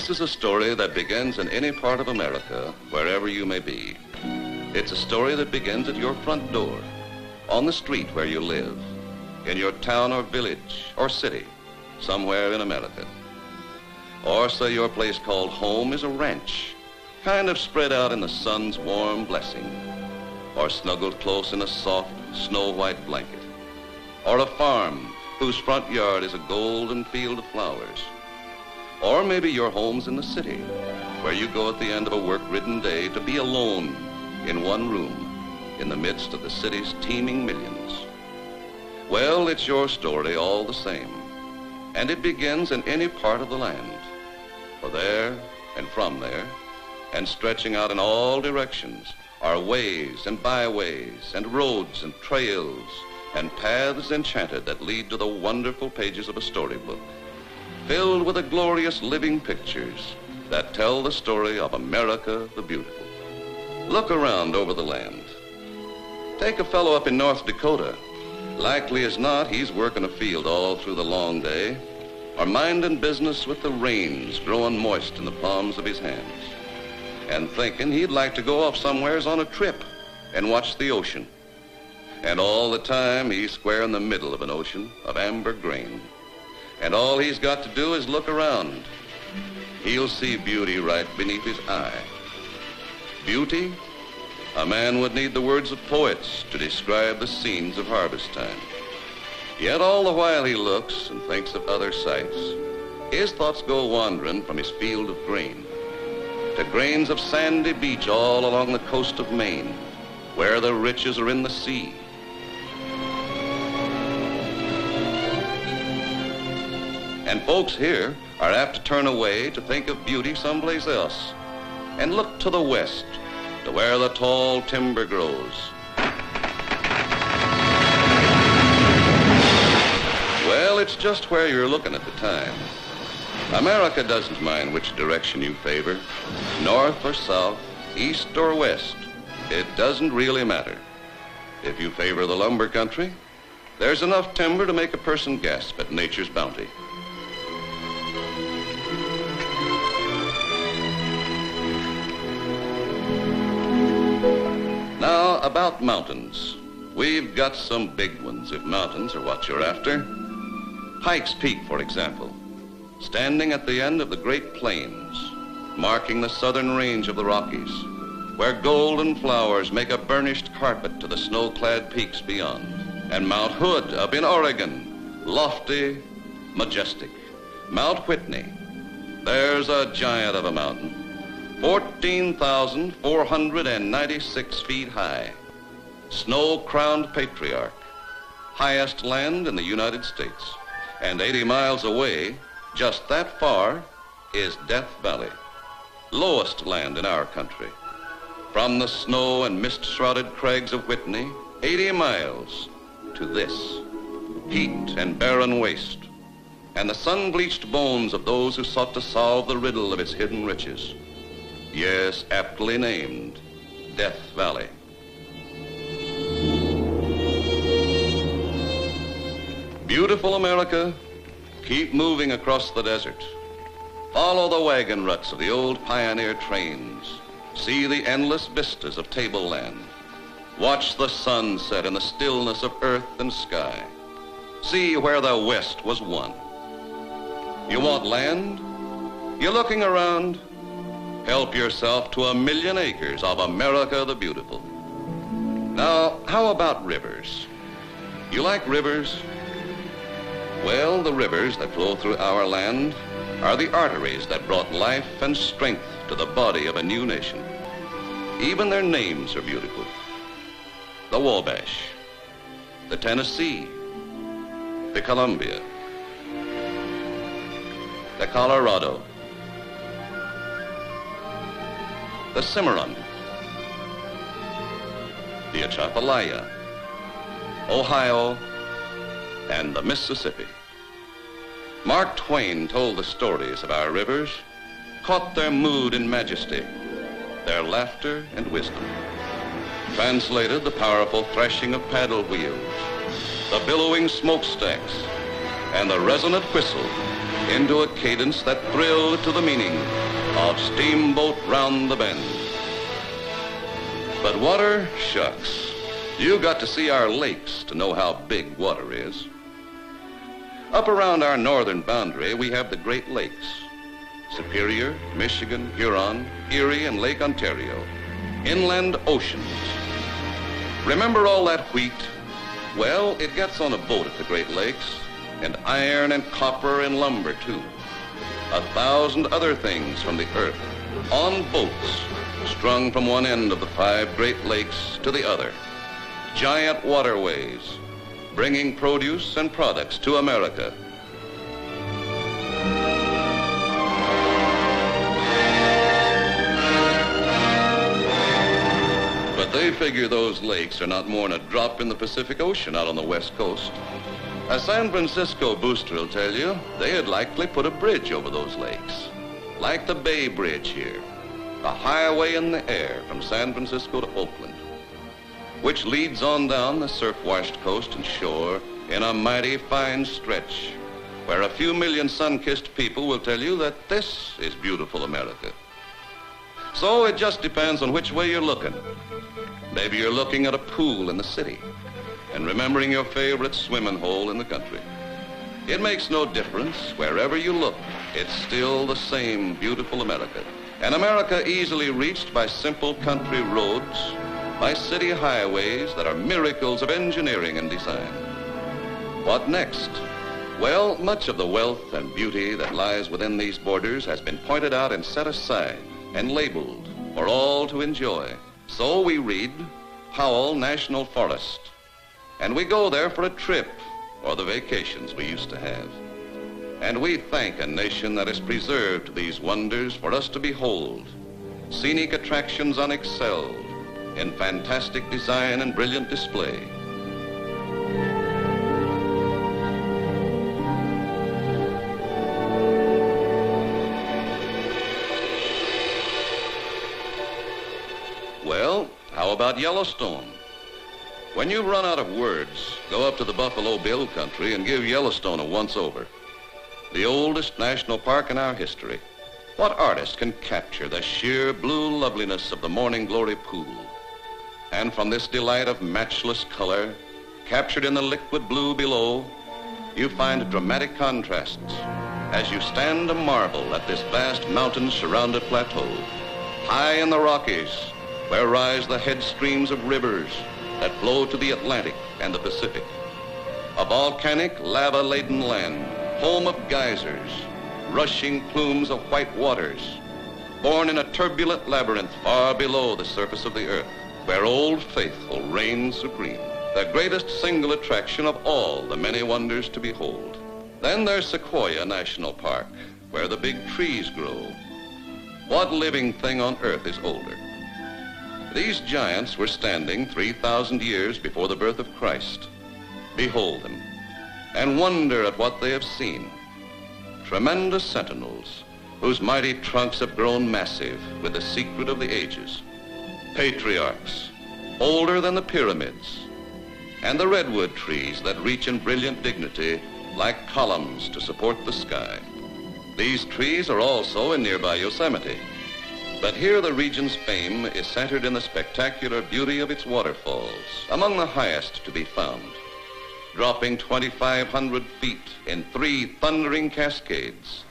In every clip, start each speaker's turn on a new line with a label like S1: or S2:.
S1: This is a story that begins in any part of America, wherever you may be. It's a story that begins at your front door, on the street where you live, in your town or village or city, somewhere in America. Or say your place called home is a ranch, kind of spread out in the sun's warm blessing, or snuggled close in a soft, snow-white blanket, or a farm whose front yard is a golden field of flowers. Or maybe your home's in the city, where you go at the end of a work-ridden day to be alone in one room in the midst of the city's teeming millions. Well, it's your story all the same, and it begins in any part of the land. For there and from there, and stretching out in all directions, are ways and byways and roads and trails and paths enchanted that lead to the wonderful pages of a storybook, filled with the glorious living pictures that tell the story of America the Beautiful. Look around over the land. Take a fellow up in North Dakota. Likely as not, he's working a field all through the long day, or minding business with the rains growing moist in the palms of his hands, and thinking he'd like to go off somewheres on a trip and watch the ocean. And all the time, he's square in the middle of an ocean of amber grain. And all he's got to do is look around. He'll see beauty right beneath his eye. Beauty? A man would need the words of poets to describe the scenes of harvest time. Yet all the while he looks and thinks of other sights, his thoughts go wandering from his field of grain to grains of sandy beach all along the coast of Maine, where the riches are in the sea. And folks here are apt to turn away to think of beauty someplace else and look to the west, to where the tall timber grows. Well, it's just where you're looking at the time. America doesn't mind which direction you favor, north or south, east or west. It doesn't really matter. If you favor the lumber country, there's enough timber to make a person gasp at nature's bounty. Now, about mountains. We've got some big ones, if mountains are what you're after. Pikes Peak, for example, standing at the end of the Great Plains, marking the southern range of the Rockies, where golden flowers make a burnished carpet to the snow-clad peaks beyond. And Mount Hood up in Oregon, lofty, majestic. Mount Whitney, there's a giant of a mountain, 14,496 feet high, snow-crowned patriarch, highest land in the United States. And 80 miles away, just that far, is Death Valley, lowest land in our country. From the snow and mist-shrouded crags of Whitney, 80 miles to this, heat and barren waste, and the sun-bleached bones of those who sought to solve the riddle of its hidden riches. Yes, aptly named, Death Valley. Beautiful America, keep moving across the desert. Follow the wagon ruts of the old pioneer trains. See the endless vistas of tableland. Watch the sun set in the stillness of earth and sky. See where the West was won. You want land? You're looking around? Help yourself to 1,000,000 acres of America the Beautiful. Now, how about rivers? You like rivers? Well, the rivers that flow through our land are the arteries that brought life and strength to the body of a new nation. Even their names are beautiful. The Wabash, the Tennessee, the Columbia, the Colorado, the Cimarron, the Atchafalaya, Ohio, and the Mississippi. Mark Twain told the stories of our rivers, caught their mood and majesty, their laughter and wisdom, translated the powerful threshing of paddle wheels, the billowing smokestacks, and the resonant whistle into a cadence that thrilled to the meaning of Steamboat Round the Bend. But water, shucks. You got to see our lakes to know how big water is. Up around our northern boundary, we have the Great Lakes: Superior, Michigan, Huron, Erie, and Lake Ontario. Inland oceans. Remember all that wheat? Well, it gets on a boat at the Great Lakes, and iron and copper and lumber, too. 1,000 other things from the earth on boats strung from one end of the 5 Great Lakes to the other. Giant waterways bringing produce and products to America. But they figure those lakes are not more than a drop in the Pacific Ocean out on the West Coast. A San Francisco booster will tell you they had likely put a bridge over those lakes, like the Bay Bridge here, a highway in the air from San Francisco to Oakland, which leads on down the surf-washed coast and shore in a mighty fine stretch, where a few million sun-kissed people will tell you that this is beautiful America. So it just depends on which way you're looking. Maybe you're looking at a pool in the city and remembering your favorite swimming hole in the country. It makes no difference. Wherever you look, it's still the same beautiful America. An America easily reached by simple country roads, by city highways that are miracles of engineering and design. What next? Well, much of the wealth and beauty that lies within these borders has been pointed out and set aside and labeled for all to enjoy. So we read Powell National Forest, and we go there for a trip or the vacations we used to have. And we thank a nation that has preserved these wonders for us to behold. Scenic attractions unexcelled in fantastic design and brilliant display. Well, how about Yellowstone? When you run out of words, go up to the Buffalo Bill country and give Yellowstone a once-over. The oldest national park in our history. What artist can capture the sheer blue loveliness of the Morning Glory pool? And from this delight of matchless color, captured in the liquid blue below, you find dramatic contrasts as you stand a marvel at this vast mountain-surrounded plateau. High in the Rockies, where rise the head streams of rivers that flow to the Atlantic and the Pacific. A volcanic, lava-laden land, home of geysers, rushing plumes of white waters, born in a turbulent labyrinth far below the surface of the earth, where Old Faithful reigns supreme, the greatest single attraction of all the many wonders to behold. Then there's Sequoia National Park, where the big trees grow. What living thing on earth is older? These giants were standing 3,000 years before the birth of Christ. Behold them, and wonder at what they have seen. Tremendous sentinels, whose mighty trunks have grown massive with the secret of the ages. Patriarchs, older than the pyramids, and the redwood trees that reach in brilliant dignity like columns to support the sky. These trees are also in nearby Yosemite. But here the region's fame is centered in the spectacular beauty of its waterfalls, among the highest to be found, dropping 2,500 feet in 3 thundering cascades,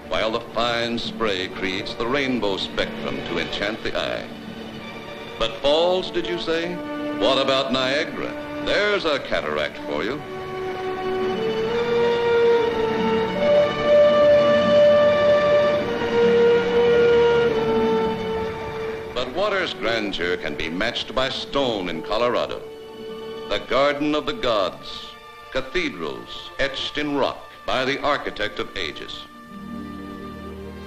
S1: while the fine spray creates the rainbow spectrum to enchant the eye. But falls, did you say? What about Niagara? There's a cataract for you. But water's grandeur can be matched by stone in Colorado. The Garden of the Gods, cathedrals etched in rock by the architect of ages.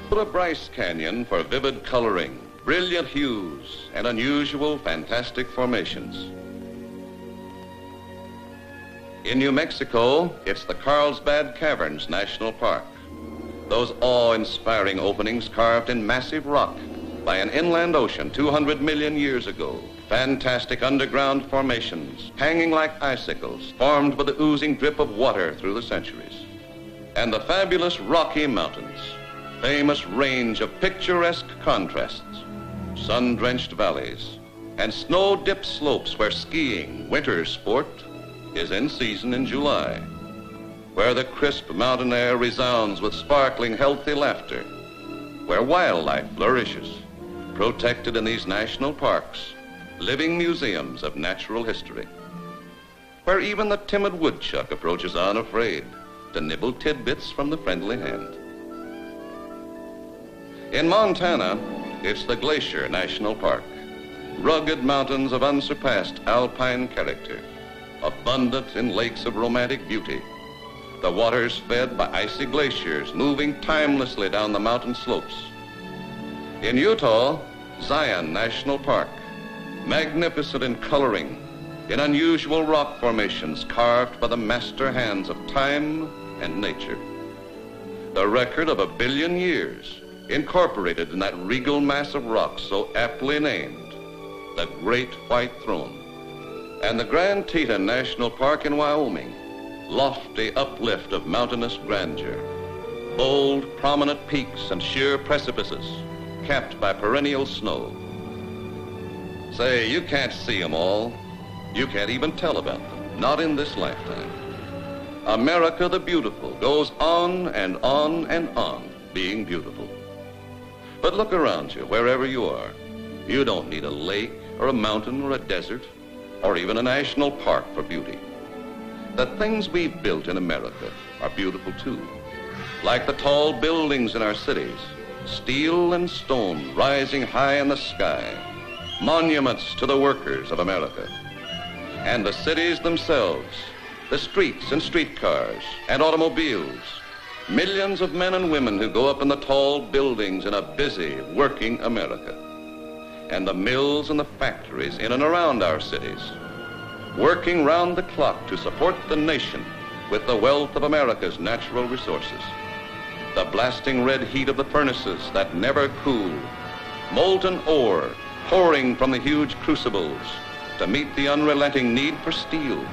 S1: Go to Bryce Canyon for vivid coloring, brilliant hues, and unusual, fantastic formations. In New Mexico, it's the Carlsbad Caverns National Park. Those awe-inspiring openings carved in massive rock by an inland ocean 200 million years ago. Fantastic underground formations, hanging like icicles, formed by the oozing drip of water through the centuries. And the fabulous Rocky Mountains, famous range of picturesque contrasts, sun-drenched valleys, and snow-dipped slopes where skiing, winter sport, is in season in July, where the crisp mountain air resounds with sparkling, healthy laughter, where wildlife flourishes, protected in these national parks, living museums of natural history, where even the timid woodchuck approaches unafraid to nibble tidbits from the friendly hand. In Montana, it's the Glacier National Park, rugged mountains of unsurpassed alpine character, abundant in lakes of romantic beauty, the waters fed by icy glaciers moving timelessly down the mountain slopes. In Utah, Zion National Park, magnificent in coloring, in unusual rock formations carved by the master hands of time and nature. The record of 1 billion years incorporated in that regal mass of rocks so aptly named the Great White Throne. And the Grand Teton National Park in Wyoming, lofty uplift of mountainous grandeur, bold, prominent peaks and sheer precipices capped by perennial snow. Say, you can't see them all. You can't even tell about them, not in this lifetime. America the beautiful goes on and on and on being beautiful. But look around you, wherever you are. You don't need a lake or a mountain or a desert or even a national park for beauty. The things we've built in America are beautiful too, like the tall buildings in our cities, steel and stone rising high in the sky, monuments to the workers of America. And the cities themselves, the streets and streetcars and automobiles, millions of men and women who go up in the tall buildings in a busy, working America. And the mills and the factories in and around our cities, working round the clock to support the nation with the wealth of America's natural resources. The blasting red heat of the furnaces that never cool, molten ore pouring from the huge crucibles to meet the unrelenting need for steel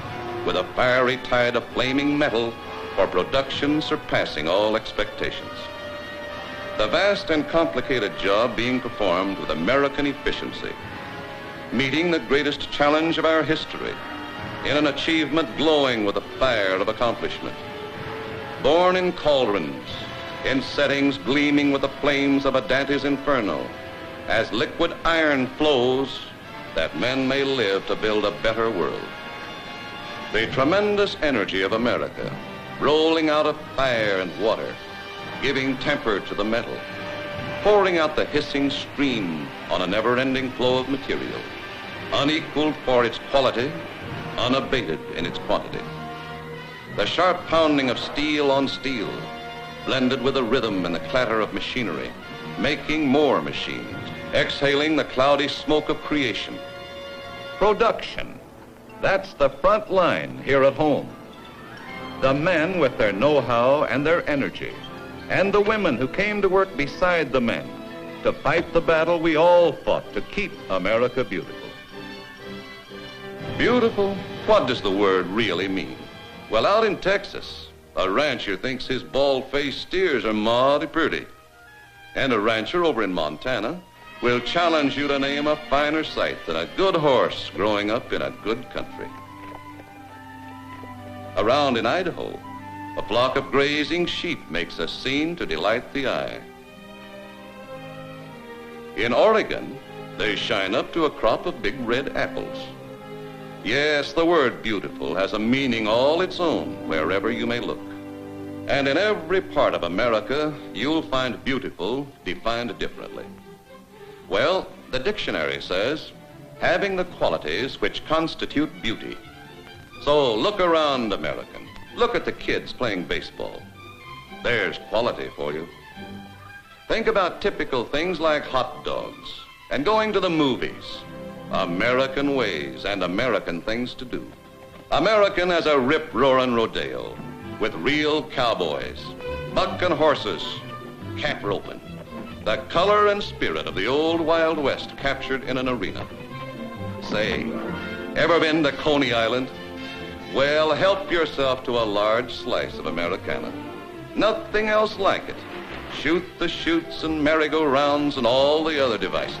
S1: with a fiery tide of flaming metal for production surpassing all expectations. The vast and complicated job being performed with American efficiency, meeting the greatest challenge of our history in an achievement glowing with the fire of accomplishment. Born in cauldrons, in settings gleaming with the flames of a Dante's Inferno, as liquid iron flows that men may live to build a better world. The tremendous energy of America, rolling out of fire and water, giving temper to the metal, pouring out the hissing stream on a never-ending flow of material, unequaled for its quality, unabated in its quantity. The sharp pounding of steel on steel, blended with the rhythm and the clatter of machinery, making more machines, exhaling the cloudy smoke of creation. Production, that's the front line here at home. The men with their know-how and their energy, and the women who came to work beside the men to fight the battle we all fought to keep America beautiful. Beautiful? What does the word really mean? Well, out in Texas, a rancher thinks his bald-faced steers are mighty pretty. And a rancher over in Montana will challenge you to name a finer sight than a good horse growing up in a good country. Around in Idaho, a flock of grazing sheep makes a scene to delight the eye. In Oregon, they shine up to a crop of big red apples. Yes, the word beautiful has a meaning all its own wherever you may look. And in every part of America, you'll find beautiful defined differently. Well, the dictionary says, having the qualities which constitute beauty. So look around, American. Look at the kids playing baseball. There's quality for you. Think about typical things like hot dogs and going to the movies. American ways and American things to do. American as a rip-roaring rodeo with real cowboys, bucking horses, cap roping. The color and spirit of the old Wild West captured in an arena. Say, ever been to Coney Island? Well, help yourself to a large slice of Americana. Nothing else like it. Shoot the chutes and merry-go-rounds and all the other devices.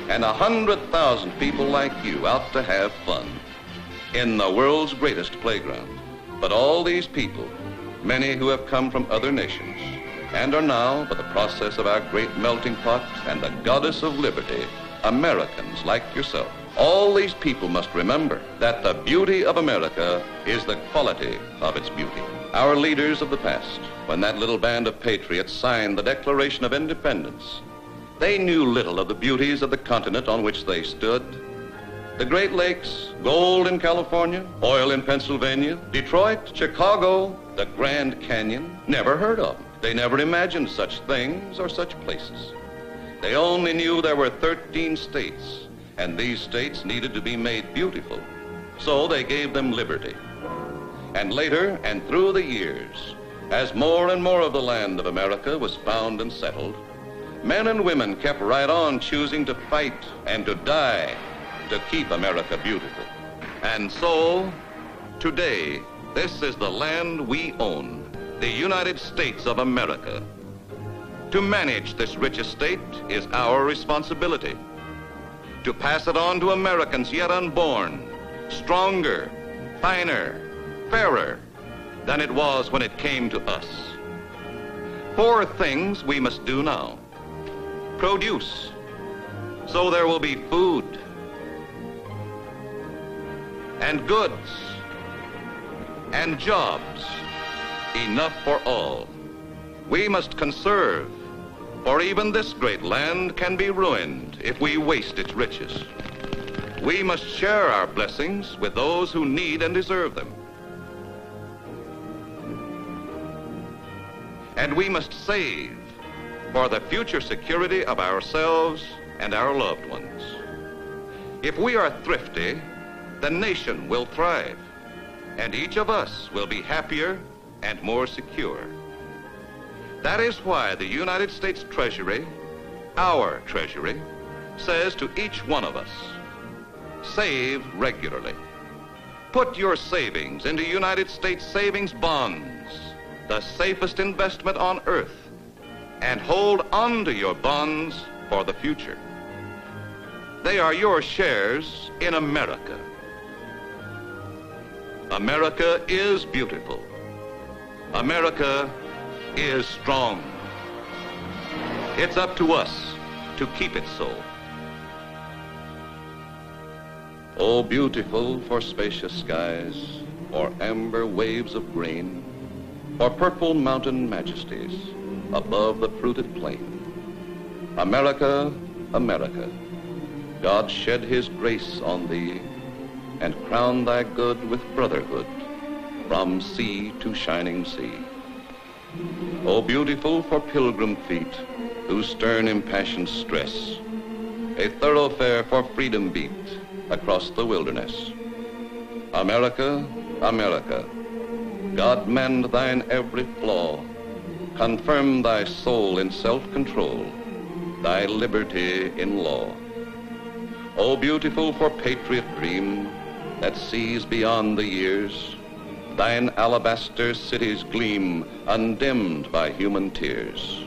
S1: And 100,000 people like you out to have fun in the world's greatest playground. But all these people, many who have come from other nations, and are now, by the process of our great melting pot and the goddess of liberty, Americans like yourself. All these people must remember that the beauty of America is the quality of its beauty. Our leaders of the past, when that little band of patriots signed the Declaration of Independence, they knew little of the beauties of the continent on which they stood. The Great Lakes, gold in California, oil in Pennsylvania, Detroit, Chicago, the Grand Canyon, never heard of them. They never imagined such things or such places. They only knew there were 13 states, and these states needed to be made beautiful. So they gave them liberty. And later, and through the years, as more and more of the land of America was found and settled, men and women kept right on choosing to fight and to die to keep America beautiful. And so, today, this is the land we own, the United States of America. To manage this rich estate is our responsibility. To pass it on to Americans yet unborn, stronger, finer, fairer than it was when it came to us. 4 things we must do now. Produce, so there will be food, and goods, and jobs, enough for all. We must conserve, for even this great land can be ruined if we waste its riches. We must share our blessings with those who need and deserve them. And we must save for the future security of ourselves and our loved ones. If we are thrifty, the nation will thrive, and each of us will be happier and more secure. That is why the United States Treasury, our Treasury, says to each one of us, save regularly. Put your savings into United States savings bonds, the safest investment on earth, and hold on to your bonds for the future. They are your shares in America. America is beautiful. America is strong. It's up to us to keep it so. Oh, beautiful for spacious skies, for amber waves of grain, for purple mountain majesties above the fruited plain. America, America, God shed his grace on thee and crown thy good with brotherhood from sea to shining sea. Oh, beautiful for pilgrim feet whose stern impassioned stress a thoroughfare for freedom beat across the wilderness. America, America, God mend thine every flaw, confirm thy soul in self-control, thy liberty in law. Oh, beautiful for patriot dream that sees beyond the years, thine alabaster cities gleam undimmed by human tears.